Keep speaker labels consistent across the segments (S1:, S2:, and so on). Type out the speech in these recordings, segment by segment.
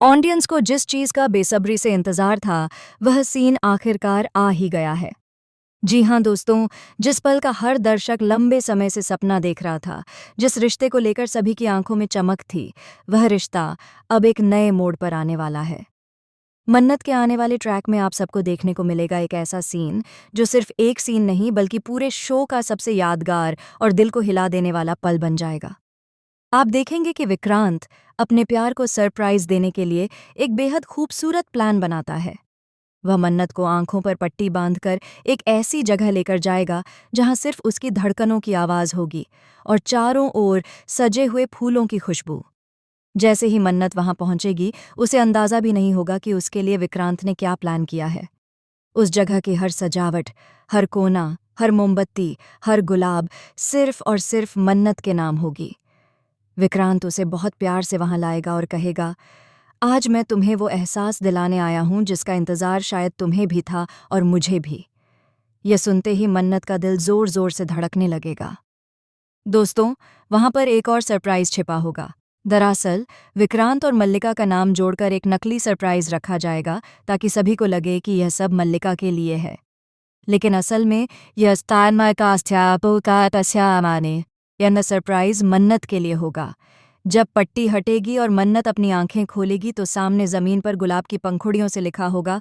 S1: Audience को जिस चीज का बेसब्री से इंतजार था, वह सीन आखिरकार आ ही गया है। जी हाँ दोस्तों, जिस पल का हर दर्शक लंबे समय से सपना देख रहा था, जिस रिश्ते को लेकर सभी की आंखों में चमक थी, वह रिश्ता अब एक नए मोड़ पर आने वाला है। मन्नत के आने वाले ट्रैक में आप सबको देखने को मिलेगा एक ऐसा सीन जो सिर्फ एक सीन नहीं बल्कि पूरे शो का सबसे यादगार और दिल को हिला देने वाला पल बन जाएगा। आप देखेंगे कि विक्रांत अपने प्यार को सरप्राइज देने के लिए एक बेहद खूबसूरत प्लान बनाता है। वह मन्नत को आंखों पर पट्टी बांधकर एक ऐसी जगह लेकर जाएगा जहां सिर्फ उसकी धड़कनों की आवाज होगी और चारों ओर सजे हुए फूलों की खुशबू। जैसे ही मन्नत वहां पहुंचेगी, उसे अंदाजा भी नहीं होगा कि उसके लिए विक्रांत ने क्या प्लान किया है। उस जगह की हर सजावट, हर कोना, हर मोमबत्ती, हर गुलाब सिर्फ और सिर्फ मन्नत के नाम होगी। विक्रांत उसे बहुत प्यार से वहां लाएगा और कहेगा, आज मैं तुम्हें वो एहसास दिलाने आया हूं जिसका इंतजार शायद तुम्हें भी था और मुझे भी। यह सुनते ही मन्नत का दिल जोर जोर से धड़कने लगेगा। दोस्तों, वहां पर एक और सरप्राइज छिपा होगा। दरअसल विक्रांत और मल्लिका का नाम जोड़कर एक नकली सरप्राइज रखा जाएगा ताकि सभी को लगे कि यह सब मल्लिका के लिए है। लेकिन असल में यह यह सरप्राइज मन्नत के लिए होगा। जब पट्टी हटेगी और मन्नत अपनी आंखें खोलेगी तो सामने जमीन पर गुलाब की पंखुड़ियों से लिखा होगा,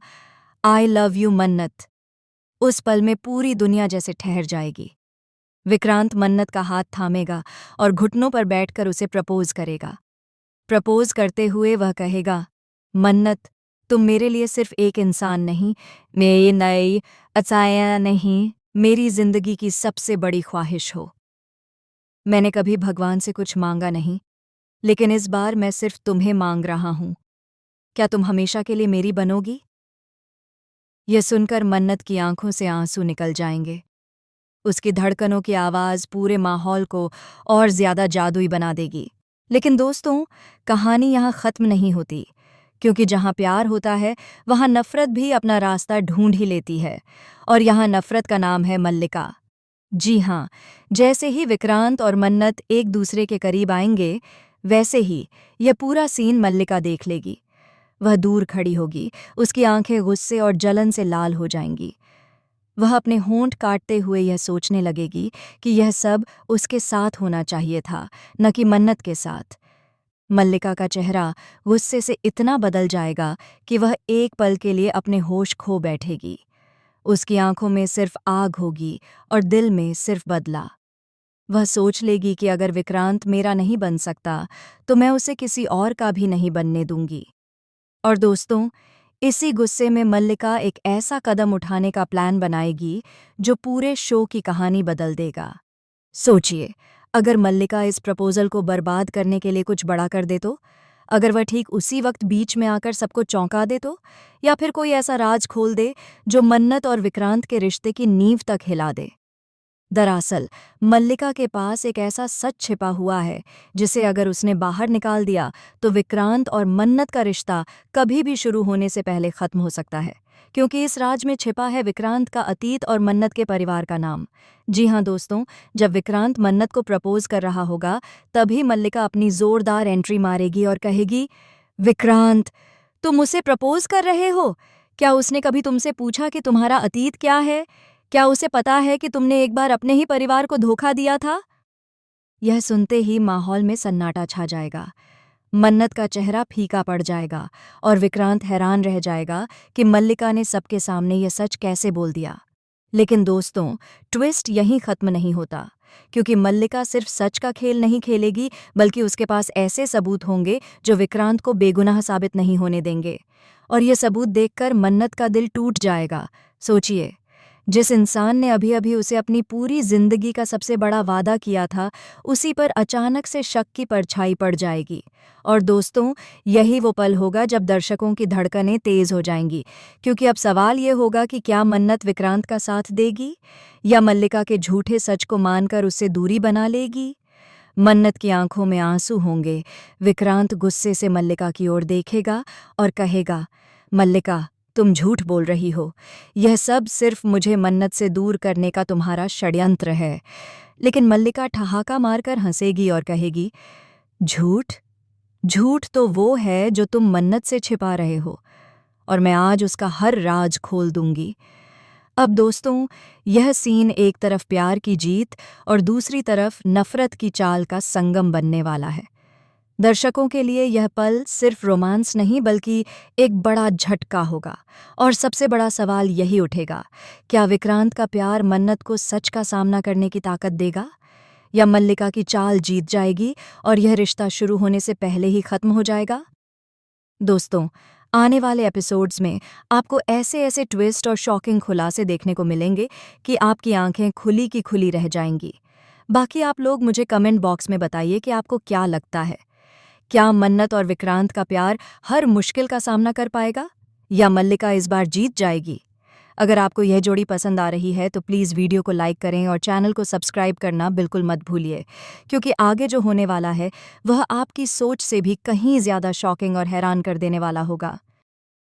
S1: आई लव यू मन्नत। उस पल में पूरी दुनिया जैसे ठहर जाएगी। विक्रांत मन्नत का हाथ थामेगा और घुटनों पर बैठकर उसे प्रपोज करेगा। प्रपोज करते हुए वह कहेगा, मन्नत, तुम मेरे लिए सिर्फ एक इंसान नहीं, मेरी नई अचाया नहीं, मेरी जिंदगी की सबसे बड़ी ख्वाहिश हो। मैंने कभी भगवान से कुछ मांगा नहीं, लेकिन इस बार मैं सिर्फ तुम्हें मांग रहा हूं। क्या तुम हमेशा के लिए मेरी बनोगी? यह सुनकर मन्नत की आंखों से आंसू निकल जाएंगे। उसकी धड़कनों की आवाज पूरे माहौल को और ज्यादा जादुई बना देगी। लेकिन दोस्तों, कहानी यहाँ खत्म नहीं होती, क्योंकि जहाँ प्यार होता है वहाँ नफरत भी अपना रास्ता ढूंढ ही लेती है। और यहाँ नफरत का नाम है मल्लिका। जी हाँ, जैसे ही विक्रांत और मन्नत एक दूसरे के करीब आएंगे, वैसे ही यह पूरा सीन मल्लिका देख लेगी। वह दूर खड़ी होगी, उसकी आंखें गुस्से और जलन से लाल हो जाएंगी। वह अपने होंठ काटते हुए यह सोचने लगेगी कि यह सब उसके साथ होना चाहिए था, न कि मन्नत के साथ। मल्लिका का चेहरा गुस्से से इतना बदल जाएगा कि वह एक पल के लिए अपने होश खो बैठेगी। उसकी आंखों में सिर्फ आग होगी और दिल में सिर्फ बदला। वह सोच लेगी कि अगर विक्रांत मेरा नहीं बन सकता, तो मैं उसे किसी और का भी नहीं बनने दूंगी। और दोस्तों, इसी गुस्से में मल्लिका एक ऐसा कदम उठाने का प्लान बनाएगी जो पूरे शो की कहानी बदल देगा। सोचिए, अगर मल्लिका इस प्रपोजल को बर्बाद करने के लिए कुछ बड़ा कर दे तो? अगर वह ठीक उसी वक्त बीच में आकर सबको चौंका दे तो? या फिर कोई ऐसा राज खोल दे जो मन्नत और विक्रांत के रिश्ते की नींव तक हिला दे? दरअसल मल्लिका के पास एक ऐसा सच छिपा हुआ है जिसे अगर उसने बाहर निकाल दिया तो विक्रांत और मन्नत का रिश्ता कभी भी शुरू होने से पहले खत्म हो सकता है, क्योंकि इस राज में छिपा है विक्रांत का अतीत और मन्नत के परिवार का नाम। जी हाँ दोस्तों, जब विक्रांत मन्नत को प्रपोज कर रहा होगा, तभी मल्लिका अपनी जोरदार एंट्री मारेगी और कहेगी, विक्रांत, तुम उसे प्रपोज कर रहे हो? क्या उसने कभी तुमसे पूछा कि तुम्हारा अतीत क्या है? क्या उसे पता है कि तुमने एक बार अपने ही परिवार को धोखा दिया था? यह सुनते ही माहौल में सन्नाटा छा जाएगा। मन्नत का चेहरा फीका पड़ जाएगा और विक्रांत हैरान रह जाएगा कि मल्लिका ने सबके सामने यह सच कैसे बोल दिया। लेकिन दोस्तों, ट्विस्ट यहीं खत्म नहीं होता, क्योंकि मल्लिका सिर्फ सच का खेल नहीं खेलेगी, बल्कि उसके पास ऐसे सबूत होंगे जो विक्रांत को बेगुनाह साबित नहीं होने देंगे। और ये सबूत देखकर मन्नत का दिल टूट जाएगा। सोचिए, जिस इंसान ने अभी अभी उसे अपनी पूरी जिंदगी का सबसे बड़ा वादा किया था, उसी पर अचानक से शक की परछाई पड़ जाएगी। और दोस्तों, यही वो पल होगा जब दर्शकों की धड़कनें तेज हो जाएंगी, क्योंकि अब सवाल ये होगा कि क्या मन्नत विक्रांत का साथ देगी या मल्लिका के झूठे सच को मानकर उससे दूरी बना लेगी। मन्नत की आंखों में आंसू होंगे। विक्रांत गुस्से से मल्लिका की ओर देखेगा और कहेगा, मल्लिका, तुम झूठ बोल रही हो। यह सब सिर्फ मुझे मन्नत से दूर करने का तुम्हारा षड्यंत्र है। लेकिन मल्लिका ठहाका मारकर हंसेगी और कहेगी, झूठ? झूठ तो वो है जो तुम मन्नत से छिपा रहे हो, और मैं आज उसका हर राज खोल दूंगी। अब दोस्तों, यह सीन एक तरफ प्यार की जीत और दूसरी तरफ नफरत की चाल का संगम बनने वाला है। दर्शकों के लिए यह पल सिर्फ रोमांस नहीं बल्कि एक बड़ा झटका होगा, और सबसे बड़ा सवाल यही उठेगा, क्या विक्रांत का प्यार मन्नत को सच का सामना करने की ताकत देगा, या मल्लिका की चाल जीत जाएगी और यह रिश्ता शुरू होने से पहले ही खत्म हो जाएगा? दोस्तों, आने वाले एपिसोड्स में आपको ऐसे ऐसे ट्विस्ट और शॉकिंग खुलासे देखने को मिलेंगे कि आपकी आंखें खुली की खुली रह जाएंगी। बाकी आप लोग मुझे कमेंट बॉक्स में बताइए कि आपको क्या लगता है। क्या मन्नत और विक्रांत का प्यार हर मुश्किल का सामना कर पाएगा, या मल्लिका इस बार जीत जाएगी? अगर आपको यह जोड़ी पसंद आ रही है तो प्लीज़ वीडियो को लाइक करें और चैनल को सब्सक्राइब करना बिल्कुल मत भूलिए, क्योंकि आगे जो होने वाला है वह आपकी सोच से भी कहीं ज़्यादा शॉकिंग और हैरान कर देने वाला होगा।